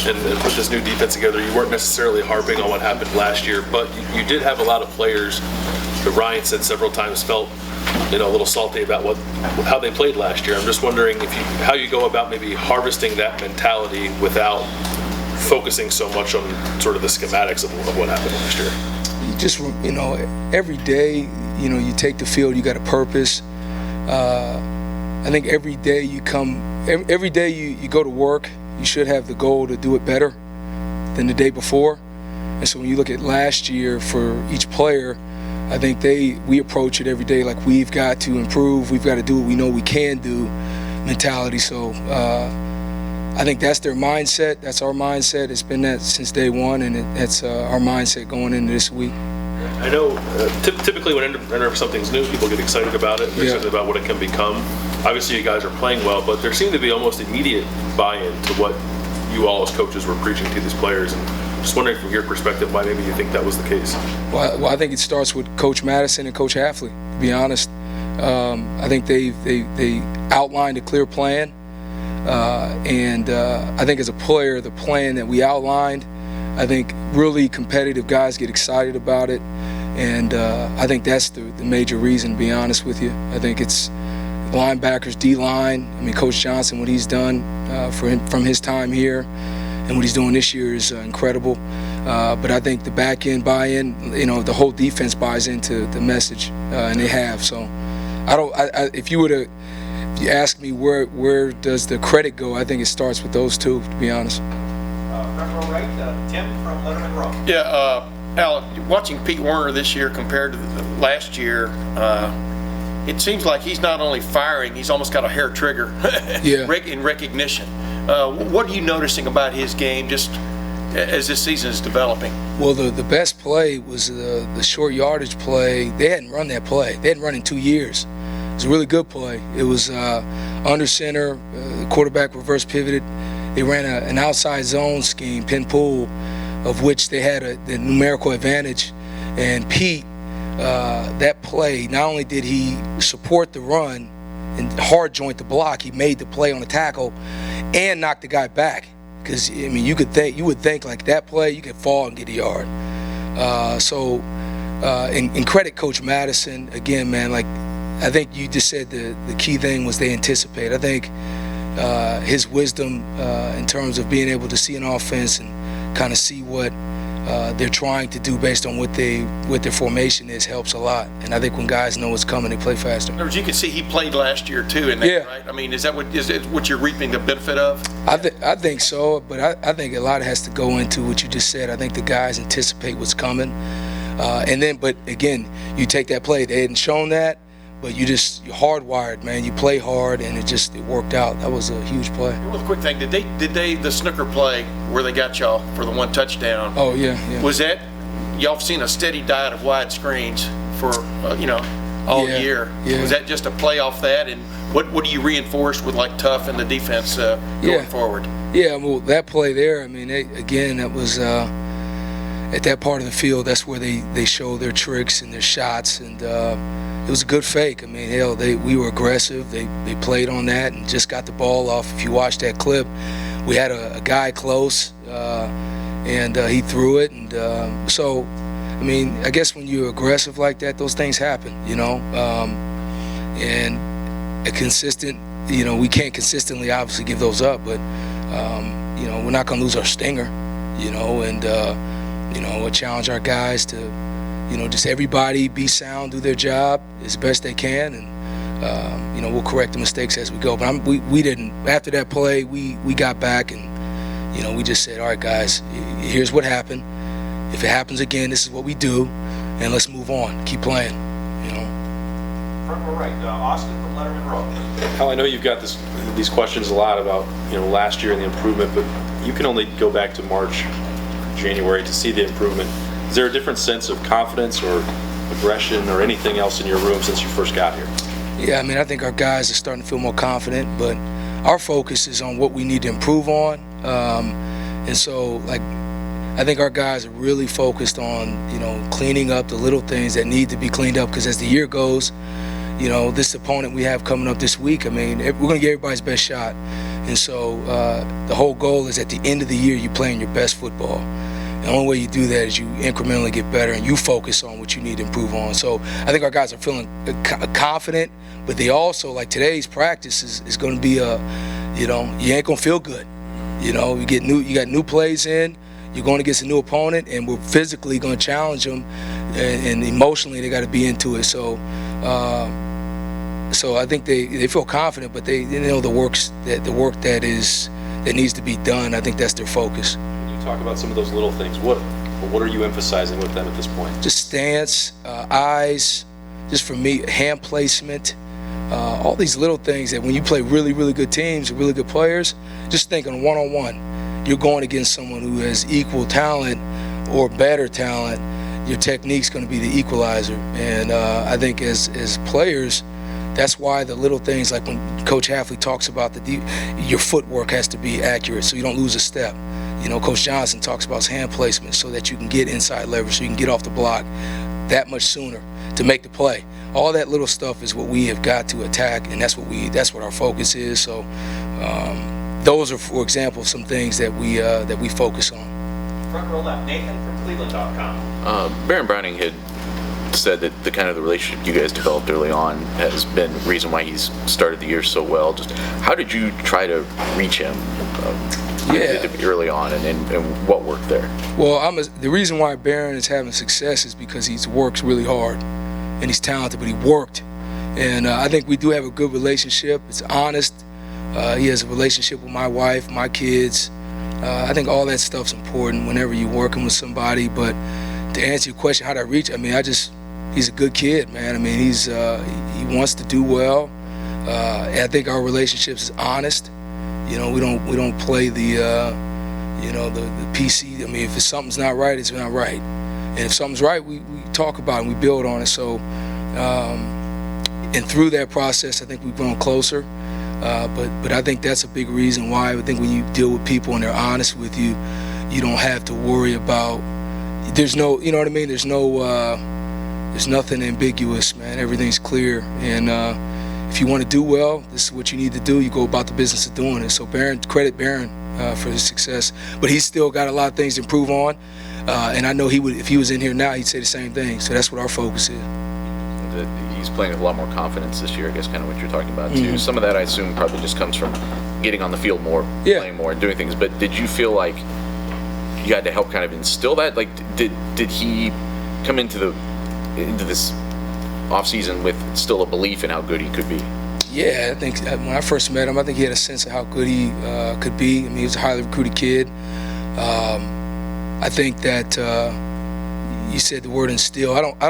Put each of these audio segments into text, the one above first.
and put this new defense together, you weren't necessarily harping on what happened last year, but you did have a lot of players that Ryan said several times felt a little salty about how they played last year. I'm just wondering how you go about maybe harvesting that mentality without focusing so much on sort of the schematics of what happened last year. You just, every day, you take the field, you got a purpose. I think every day you go to work, you should have the goal to do it better than the day before. And so when you look at last year for each player, I think we approach it every day like we've got to improve, we've got to do what we know we can do mentality. So I think that's their mindset. That's our mindset. It's been that since day one, and that's our mindset going into this week. I know typically whenever something's new, people get excited about it. They're excited about what it can become. Obviously, you guys are playing well, but there seemed to be almost immediate buy-in to what you all as coaches were preaching to these players. And just wondering from your perspective why maybe you think that was the case. Well, I think it starts with Coach Madison and Coach Hafley, to be honest. I think they outlined a clear plan. And I think as a player, the plan that we outlined, I think really competitive guys get excited about it. And I think that's the major reason, to be honest with you. I think it's linebackers, D-line. I mean, Coach Johnson, what he's done from his time here and what he's doing this year is incredible. But I think the back end buy-in, the whole defense buys into the message, and they have. So if you ask me where does the credit go, I think it starts with those two, to be honest. Front row right, Tim from Letterman Row. Yeah, Al, watching Pete Werner this year compared to last year, it seems like he's not only firing, he's almost got a hair trigger in recognition. What are you noticing about his game just as this season is developing? Well, the best play was the short yardage play. They hadn't run that play. They hadn't run in 2 years. It was a really good play. It was under center, the quarterback reverse pivoted. They ran an outside zone scheme, pin pull, of which they had the numerical advantage. And Pete, that play, not only did he support the run and hard joint the block, he made the play on the tackle and knocked the guy back. Because, I mean, you would think like that play, you could fall and get a yard. And credit Coach Madison, again, man, like, I think you just said the key thing was they anticipate. I think his wisdom in terms of being able to see an offense and kind of see what they're trying to do based on what their formation is helps a lot. And I think when guys know what's coming, they play faster. In other words, you can see he played last year too, in that, right? I mean, is it what you're reaping the benefit of? I think so, but I think a lot has to go into what you just said. I think the guys anticipate what's coming, but again, you take that play. They hadn't shown that. But you're hardwired, man. You play hard, and it worked out. That was a huge play. One quick thing: did they the snooker play where they got y'all for the one touchdown? Oh yeah. Was that y'all have seen a steady diet of wide screens for all year? Yeah. Was that just a play off that? And what do you reinforce with like Tough and the defense going forward? Yeah, well, that play there. I mean, that was at that part of the field. That's where they show their tricks and their shots and. It was a good fake. I mean, hell, we were aggressive. They played on that and just got the ball off. If you watch that clip, we had a guy close, and he threw it. And so, I mean, I guess when you're aggressive like that, those things happen, and a consistent, we can't consistently obviously give those up, but, we're not going to lose our stinger, and challenge our guys to, just everybody be sound, do their job as best they can, and we'll correct the mistakes as we go. But we didn't. After that play, we got back and we just said, all right, guys, here's what happened. If it happens again, this is what we do, and let's move on. Keep playing. Front row right, Austin from Letterman Row. Hal, I know you've got these questions a lot about last year and the improvement, but you can only go back to March, January to see the improvement. Is there a different sense of confidence or aggression or anything else in your room since you first got here? Yeah, I mean, I think our guys are starting to feel more confident, but our focus is on what we need to improve on. And so, I think our guys are really focused on, cleaning up the little things that need to be cleaned up, because as the year goes, this opponent we have coming up this week, I mean, we're going to get everybody's best shot. And so the whole goal is at the end of the year, you're playing your best football. The only way you do that is you incrementally get better and you focus on what you need to improve on. So I think our guys are feeling confident, but they also, like today's practice is going to be you ain't going to feel good. You got new plays in, you're going against a new opponent, and we're physically going to challenge them, and emotionally they got to be into it. So I think they feel confident, but they know the work that needs to be done. I think that's their focus. Talk about some of those little things. What are you emphasizing with them at this point? Just stance, eyes, just for me, hand placement, all these little things that when you play really, really good teams, really good players, just think on one-on-one, you're going against someone who has equal talent or better talent, your technique's going to be the equalizer. And I think as players, that's why the little things, like when Coach Hafley talks about your footwork has to be accurate so you don't lose a step. Coach Johnson talks about his hand placement so that you can get inside leverage, so you can get off the block that much sooner to make the play. All that little stuff is what we have got to attack, and that's what our focus is. So those are, for example, some things that we focus on. Front row left, Nathan from Cleveland.com. Baron Browning had said that the kind of the relationship you guys developed early on has been the reason why he's started the year so well. Just how did you try to reach him early on, and what worked there? Well, the reason why Baron is having success is because he works really hard, and he's talented, but he worked. And I think we do have a good relationship. It's honest. He has a relationship with my wife, my kids. I think all that stuff's important whenever you're working with somebody. But to answer your question, how did I reach? He's a good kid, man. He wants to do well. I think our relationship is honest. We don't play the PC. If something's not right, it's not right. And if something's right, we talk about it and we build on it. So, and through that process, I think we've grown closer. But I think that's a big reason why. I think when you deal with people and they're honest with you, you don't have to worry about. There's no, you know what I mean? There's nothing ambiguous, man. Everything's clear. And if you want to do well, this is what you need to do. You go about the business of doing it. So credit Baron for his success. But he's still got a lot of things to improve on. And I know he would, if he was in here now, he'd say the same thing. So that's what our focus is. He's playing with a lot more confidence this year, I guess, kind of what you're talking about, too. Some of that, I assume, probably just comes from getting on the field more, playing more, and doing things. But did you feel like you had to help kind of instill that? Like, did he come into this offseason with still a belief in how good he could be? Yeah, I think when I first met him, I think he had a sense of how good he could be. He was a highly recruited kid. I think that you said the word instill. I don't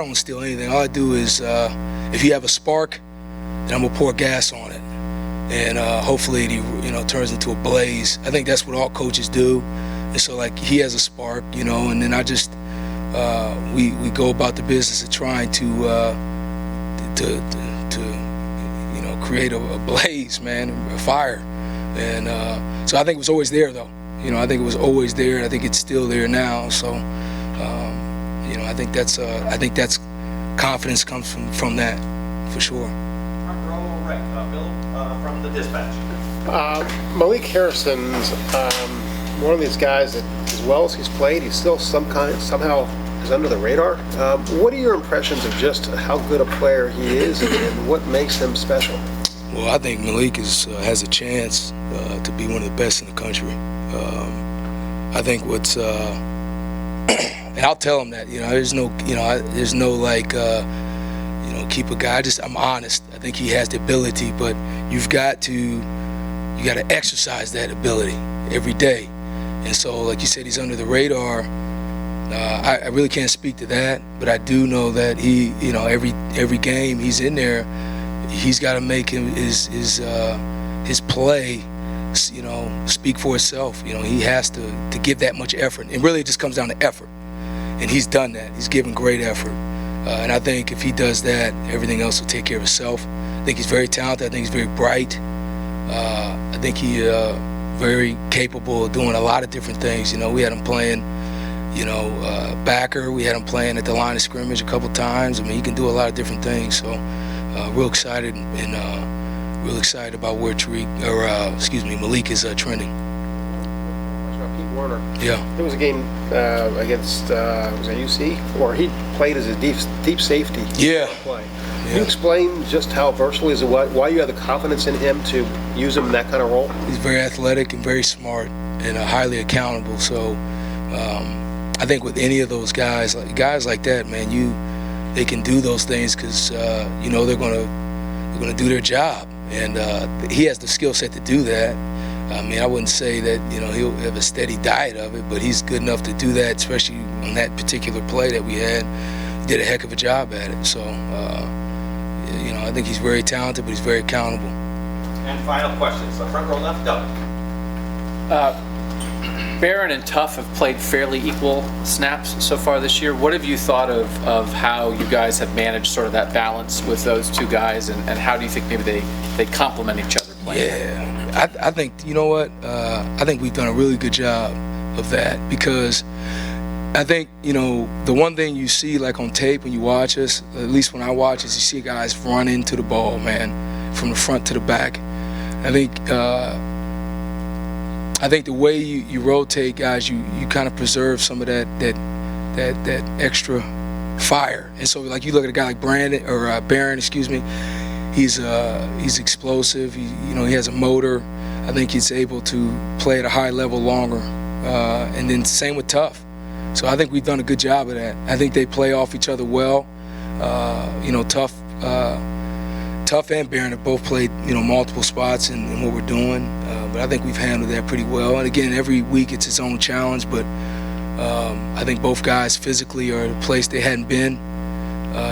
instill anything. All I do is if you have a spark, then I'm gonna pour gas on it, and hopefully it turns into a blaze. I think that's what all coaches do. And so like he has a spark, and then I just we go about the business of trying to create a blaze, man, a fire. And so I think it was always there, though. I think it was always there, and I think it's still there now. So I think that's confidence comes from that, for sure. Front row right, Bill from the Dispatch. Malik Harrison's one of these guys that, as well as he's played, he's still somehow is under the radar. What are your impressions of just how good a player he is and what makes him special? Well, I think Malik has a chance to be one of the best in the country. I think and I'll tell him that, there's no keep a guy. I'm honest. I think he has the ability, but you got to exercise that ability every day. And so, like you said, he's under the radar. I really can't speak to that, but I do know that he, every game he's in there, he's got to make his play, speak for itself. He has to give that much effort, and really it just comes down to effort. And he's done that. He's given great effort, and I think if he does that, everything else will take care of itself. I think he's very talented. I think he's very bright. I think he's very capable of doing a lot of different things. We had him playing, backer. We had him playing at the line of scrimmage a couple times. He can do a lot of different things. So real excited and real excited about where Malik is trending. Pete Werner. Yeah. There was a game against was it UC where he played as a deep safety. Yeah. Play. Can you explain just how versatile he is and why you have the confidence in him to use him in that kind of role? He's very athletic and very smart and highly accountable. So I think with any of those guys like that, man, they can do those things because they're gonna do their job, and he has the skill set to do that. I mean, I wouldn't say that he'll have a steady diet of it, but he's good enough to do that, especially on that particular play that we had. He did a heck of a job at it. So I think he's very talented, but he's very accountable. And final question, so front row left, Doug. Barron and Tuff have played fairly equal snaps so far this year. What have you thought of how you guys have managed sort of that balance with those two guys, and how do you think maybe they complement each other playing? Yeah, I think, I think we've done a really good job of that, because I think, the one thing you see like on tape when you watch us, at least when I watch us, you see guys run into the ball, man, from the front to the back. I think the way you rotate guys, you kind of preserve some of that extra fire. And so, like, you look at a guy like Barron, he's explosive. He has a motor. I think he's able to play at a high level longer. And then same with Tuff. So I think we've done a good job of that. I think they play off each other well. Tuff and Barron have both played, multiple spots in what we're doing. But I think we've handled that pretty well. And again, every week it's its own challenge. But I think both guys physically are at a place they hadn't been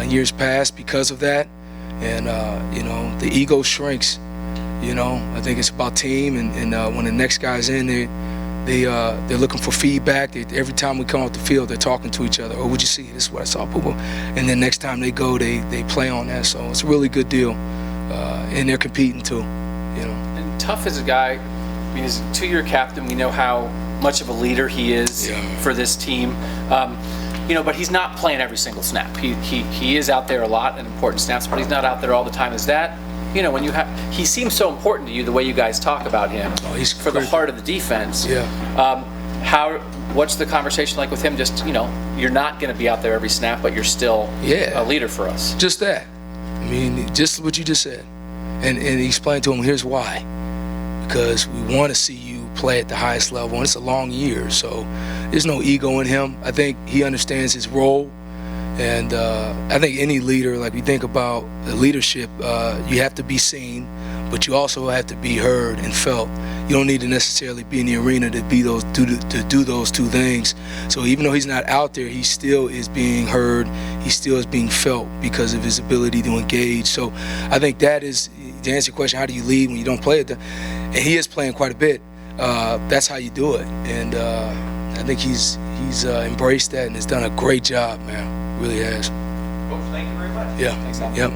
in years past because of that. And the ego shrinks. I think it's about team. And when the next guy's in, they're looking for feedback. Every time we come off the field, they're talking to each other. Oh, what'd you see? This is what I saw, Poopa. And then next time they go, they play on that. So it's a really good deal. And they're competing too, And Tuff is a guy, he's a 2-year captain. We know how much of a leader he is for this team. But he's not playing every single snap. He is out there a lot in important snaps, but he's not out there all the time. Is that, when he seems so important to you, the way you guys talk about him, he's for the heart of the defense. Yeah. What's the conversation like with him? Just, you're not going to be out there every snap, but you're still a leader for us. Just that. I mean, just what you just said. And he explained to him, here's why. Because we want to see you play at the highest level, and it's a long year, so there's no ego in him. I think he understands his role. And I think any leader, like we think about the leadership, you have to be seen, but you also have to be heard and felt. You don't need to necessarily be in the arena to do those two things. So even though he's not out there, he still is being heard. He still is being felt because of his ability to engage. So I think that is, to answer your question, how do you lead when you don't play it? And he is playing quite a bit. That's how you do it. And I think he's embraced that and has done a great job, man. Really has. Coach, thank you very much. Yeah. Thanks, Al. Yep.